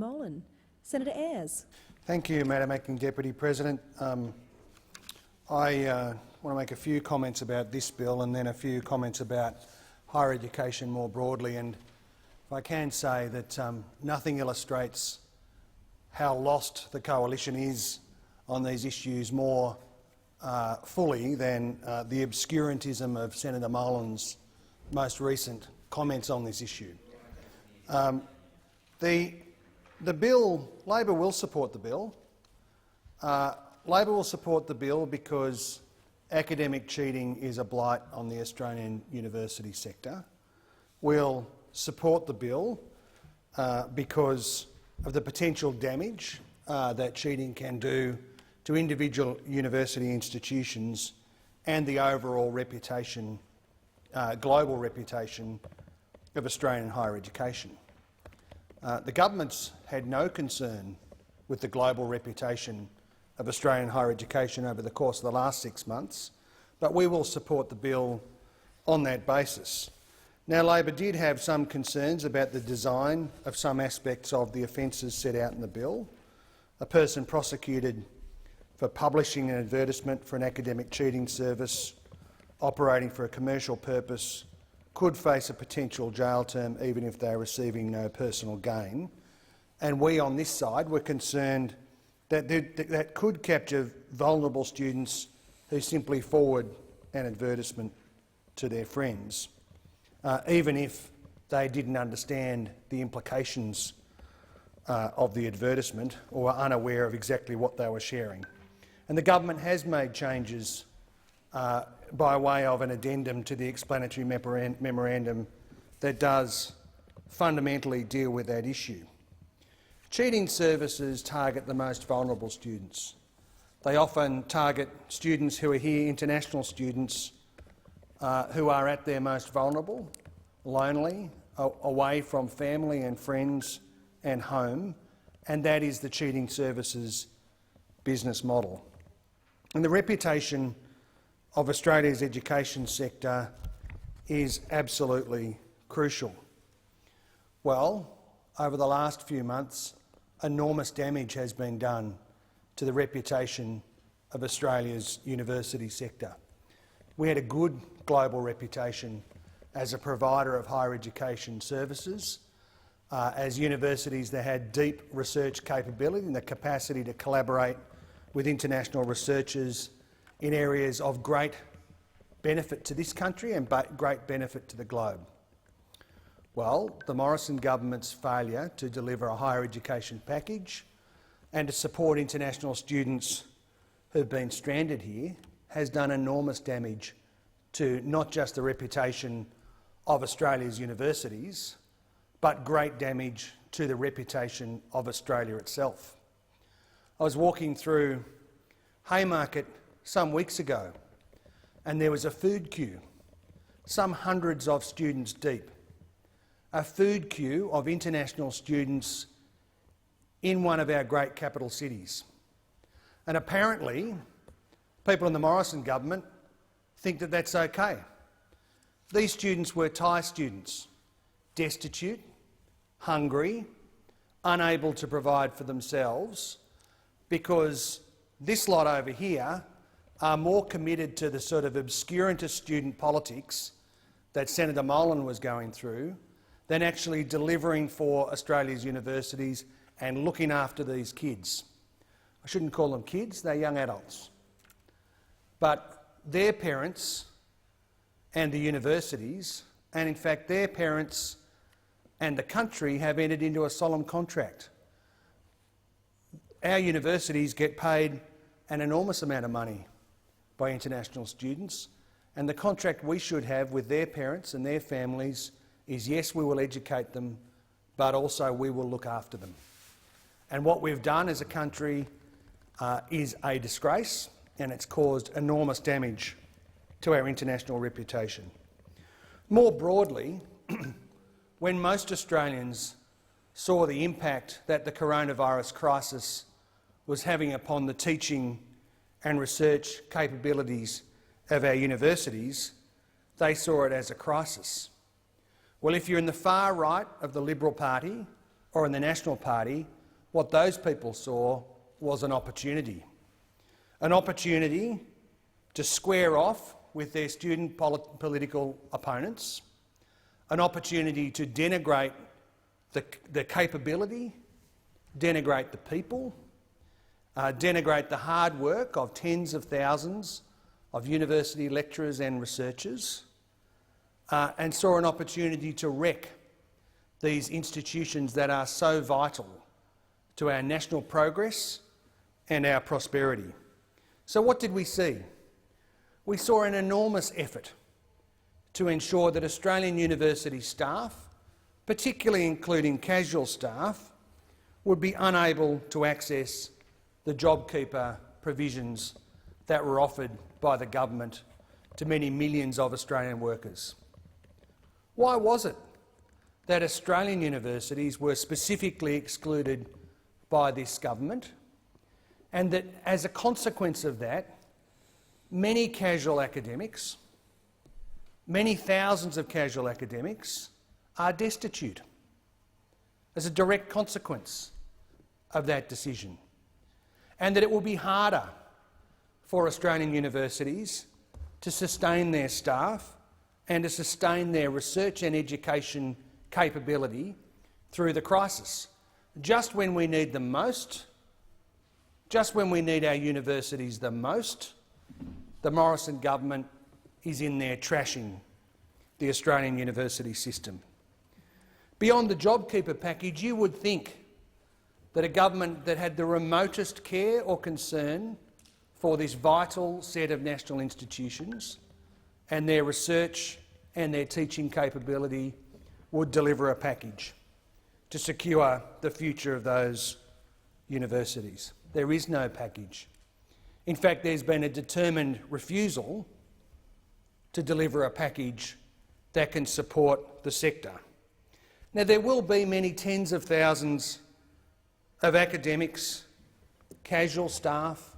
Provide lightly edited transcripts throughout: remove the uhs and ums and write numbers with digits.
Molan. Senator Ayres. Thank you, Madam Acting Deputy President. I want to make a few comments about this bill and then a few comments about higher education more broadly. And if I can say that nothing illustrates how lost the coalition is on these issues more fully than the obscurantism of Senator Molan's most recent comments on this issue. The bill, Labor will support the bill. Labor will support the bill because academic cheating is a blight on the Australian university sector. We'll support the bill because of the potential damage that cheating can do to individual university institutions and the overall reputation, global reputation of Australian higher education. The government's had no concern with the global reputation of Australian higher education over the course of the last 6 months, but we will support the bill on that basis. Now, Labor did have some concerns about the design of some aspects of the offences set out in the bill. A person prosecuted for publishing an advertisement for an academic cheating service operating for a commercial purpose could face a potential jail term even if they are receiving no personal gain. And we on this side were concerned that that could capture vulnerable students who simply forward an advertisement to their friends, even if they didn't understand the implications of the advertisement or were unaware of exactly what they were sharing. And the government has made changes by way of an addendum to the explanatory memorandum that does fundamentally deal with that issue. Cheating services target the most vulnerable students. They often target students who are here, international students, who are at their most vulnerable, lonely, away from family and friends and home, and that is the cheating services business model. And the reputation of Australia's education sector is absolutely crucial. Well, over the last few months, enormous damage has been done to the reputation of Australia's university sector. We had a good global reputation as a provider of higher education services, as universities that had deep research capability and the capacity to collaborate with international researchers in areas of great benefit to this country and great benefit to the globe. Well, the Morrison government's failure to deliver a higher education package and to support international students who've been stranded here has done enormous damage to not just the reputation of Australia's universities, but great damage to the reputation of Australia itself. I was walking through Haymarket some weeks ago, and there was a food queue, some hundreds of students deep, a food queue of international students in one of our great capital cities. And apparently, people in the Morrison government think that that's okay. These students were Thai students, destitute, hungry, unable to provide for themselves, because this lot over here are more committed to the sort of obscurantist student politics that Senator Molan was going through than actually delivering for Australia's universities and looking after these kids. I shouldn't call them kids, they're young adults. But their parents and the universities, and in fact their parents and the country, have entered into a solemn contract. Our universities get paid an enormous amount of money by international students, and the contract we should have with their parents and their families is, yes, we will educate them, but also we will look after them. And what we've done as a country is a disgrace, and it's caused enormous damage to our international reputation. More broadly, when most Australians saw the impact that the coronavirus crisis was having upon the teaching and research capabilities of our universities, they saw it as a crisis. Well, if you're in the far right of the Liberal Party or in the National Party, what those people saw was an opportunity. An opportunity to square off with their student political opponents, an opportunity to denigrate the capability, denigrate the people, denigrate the hard work of tens of thousands of university lecturers and researchers, and saw an opportunity to wreck these institutions that are so vital to our national progress and our prosperity. So what did we see? We saw an enormous effort to ensure that Australian university staff, particularly including casual staff, would be unable to access the JobKeeper provisions that were offered by the government to many millions of Australian workers. Why was it that Australian universities were specifically excluded by this government, and that as a consequence of that, many casual academics, many thousands of casual academics, are destitute as a direct consequence of that decision, and that it will be harder for Australian universities to sustain their staff and to sustain their research and education capability through the crisis. Just when we need them most, just when we need our universities the most, the Morrison government is in there trashing the Australian university system. Beyond the JobKeeper package, you would think that a government that had the remotest care or concern for this vital set of national institutions and their research and their teaching capability would deliver a package to secure the future of those universities. There is no package. In fact, there's been a determined refusal to deliver a package that can support the sector. Now, there will be many tens of thousands of academics, casual staff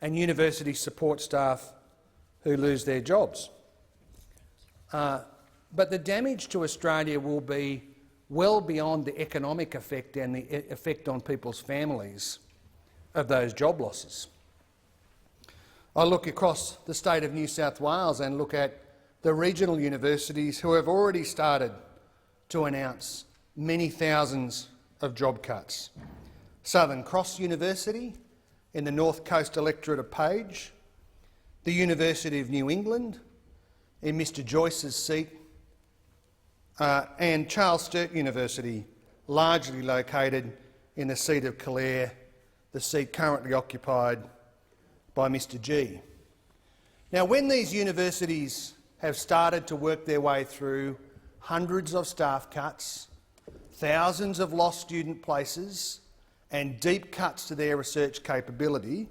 and university support staff who lose their jobs. But the damage to Australia will be well beyond the economic effect and the effect on people's families of those job losses. I look across the state of New South Wales and look at the regional universities who have already started to announce many thousands of job cuts. Southern Cross University in the North Coast electorate of Page, the University of New England in Mr Joyce's seat, and Charles Sturt University, largely located in the seat of Calare, the seat currently occupied by Mr G. Now, when these universities have started to work their way through hundreds of staff cuts, thousands of lost student places and deep cuts to their research capability,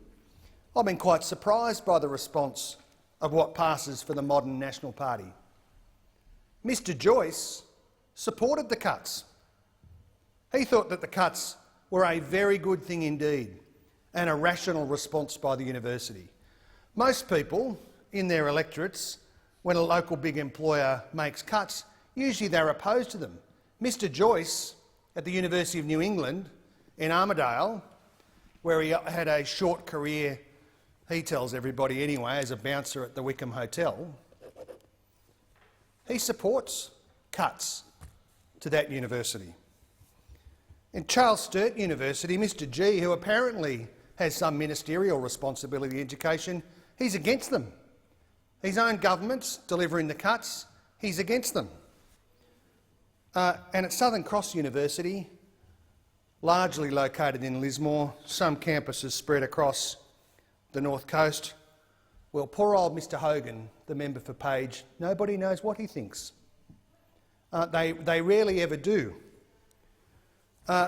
I've been quite surprised by the response of what passes for the modern National Party. Mr Joyce supported the cuts. He thought that the cuts were a very good thing indeed and a rational response by the university. Most people in their electorates, when a local big employer makes cuts, usually they're opposed to them. Mr Joyce at the University of New England in Armidale, where he had a short career, he tells everybody anyway, as a bouncer at the Wickham Hotel, he supports cuts to that university. In Charles Sturt University, Mr G, who apparently has some ministerial responsibility in education, he's against them. His own government's delivering the cuts, he's against them. And at Southern Cross University, largely located in Lismore, some campuses spread across the North Coast, well, poor old Mr Hogan, the member for Page, nobody knows what he thinks. They rarely ever do.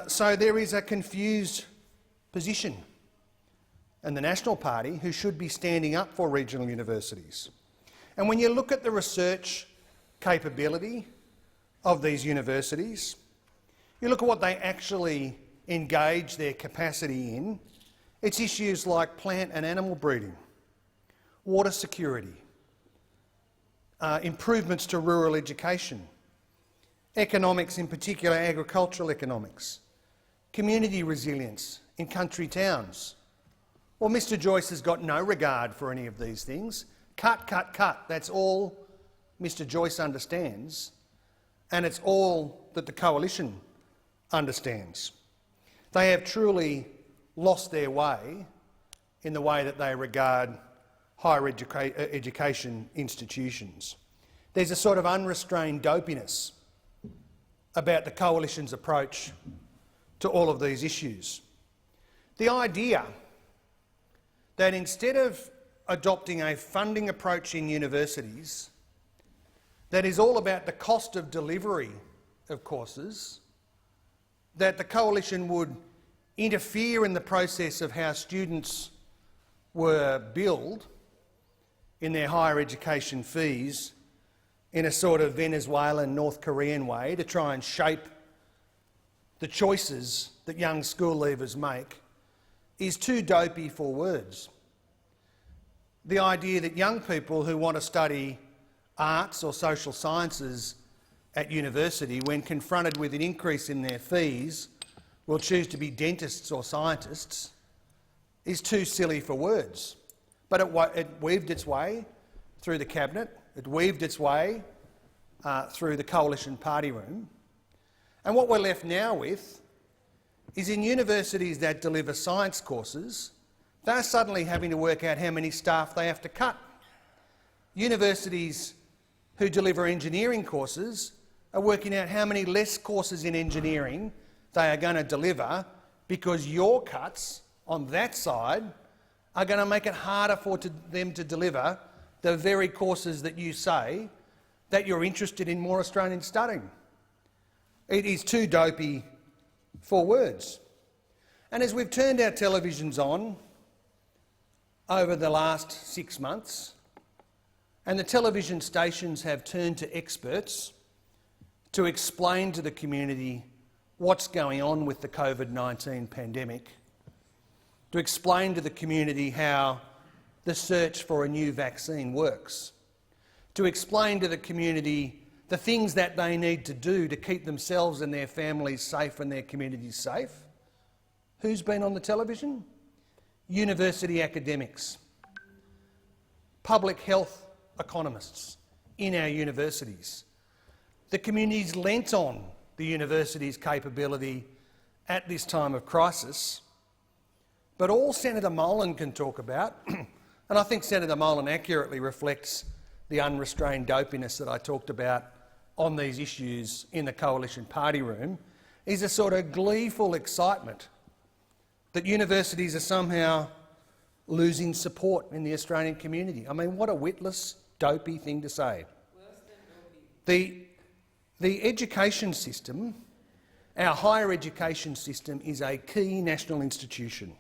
So there is a confused position. And the National Party, who should be standing up for regional universities. And when you look at the research capability of these universities, you look at what they actually engage their capacity in, it's issues like plant and animal breeding, water security, improvements to rural education, economics, in particular agricultural economics, community resilience in country towns. Well, Mr Joyce has got no regard for any of these things. Cut, cut, cut. That's all Mr Joyce understands, and it's all that the Coalition understands. They have truly lost their way in the way that they regard higher education institutions. There's a sort of unrestrained dopiness about the Coalition's approach to all of these issues. The idea that instead of adopting a funding approach in universities that is all about the cost of delivery of courses, that the Coalition would interfere in the process of how students were billed in their higher education fees in a sort of Venezuelan, North Korean way to try and shape the choices that young school leavers make is too dopey for words. The idea that young people who want to study arts or social sciences at university, when confronted with an increase in their fees, will choose to be dentists or scientists is too silly for words. But it weaved its way through the Cabinet, it weaved its way through the Coalition party room. And what we're left now with is in universities that deliver science courses, they're suddenly having to work out how many staff they have to cut. Universities who deliver engineering courses are working out how many less courses in engineering they are going to deliver because your cuts on that side are going to make it harder for them to deliver the very courses that you say that you're interested in more Australian studying. It is too dopey for words. And as we've turned our televisions on over the last 6 months, and the television stations have turned to experts to explain to the community what's going on with the COVID-19 pandemic, to explain to the community how the search for a new vaccine works, to explain to the community the things that they need to do to keep themselves and their families safe and their communities safe. Who's been on the television? University academics, public health economists in our universities. The community's lent on the university's capability at this time of crisis. But all Senator Molan can talk about, and I think Senator Molan accurately reflects the unrestrained dopiness that I talked about on these issues in the Coalition party room, is a sort of gleeful excitement that universities are somehow losing support in the Australian community. I mean, what a witless, dopey thing to say. The education system, our higher education system, is a key national institution.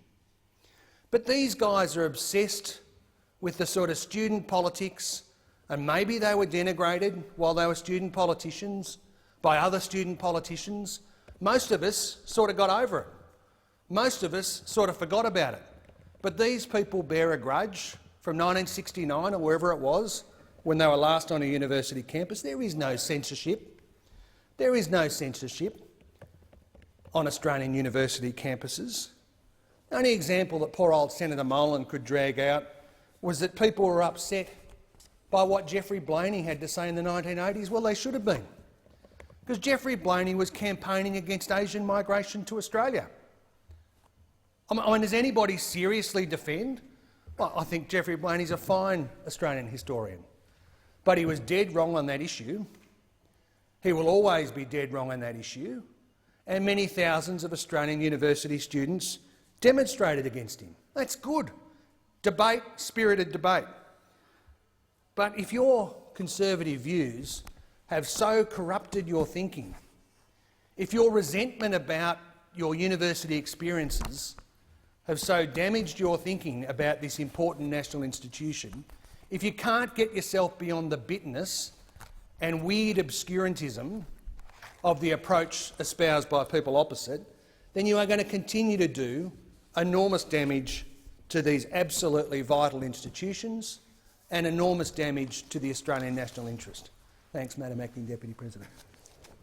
But these guys are obsessed with the sort of student politics, and maybe they were denigrated while they were student politicians by other student politicians. Most of us sort of got over it. Most of us sort of forgot about it. But these people bear a grudge from 1969 or wherever it was when they were last on a university campus. There is no censorship. There is no censorship on Australian university campuses. The only example that poor old Senator Molan could drag out was that people were upset by what Geoffrey Blaney had to say in the 1980s. Well, they should have been, because Geoffrey Blaney was campaigning against Asian migration to Australia. I mean, does anybody seriously defend? Well, I think Geoffrey Blaney's a fine Australian historian, but he was dead wrong on that issue. He will always be dead wrong on that issue, and many thousands of Australian university students demonstrated against him. That's good. Debate, spirited debate. But if your conservative views have so corrupted your thinking, if your resentment about your university experiences have so damaged your thinking about this important national institution, if you can't get yourself beyond the bitterness and weird obscurantism of the approach espoused by people opposite, then you are going to continue to do enormous damage to these absolutely vital institutions and enormous damage to the Australian national interest. Thanks, Madam Acting Deputy President.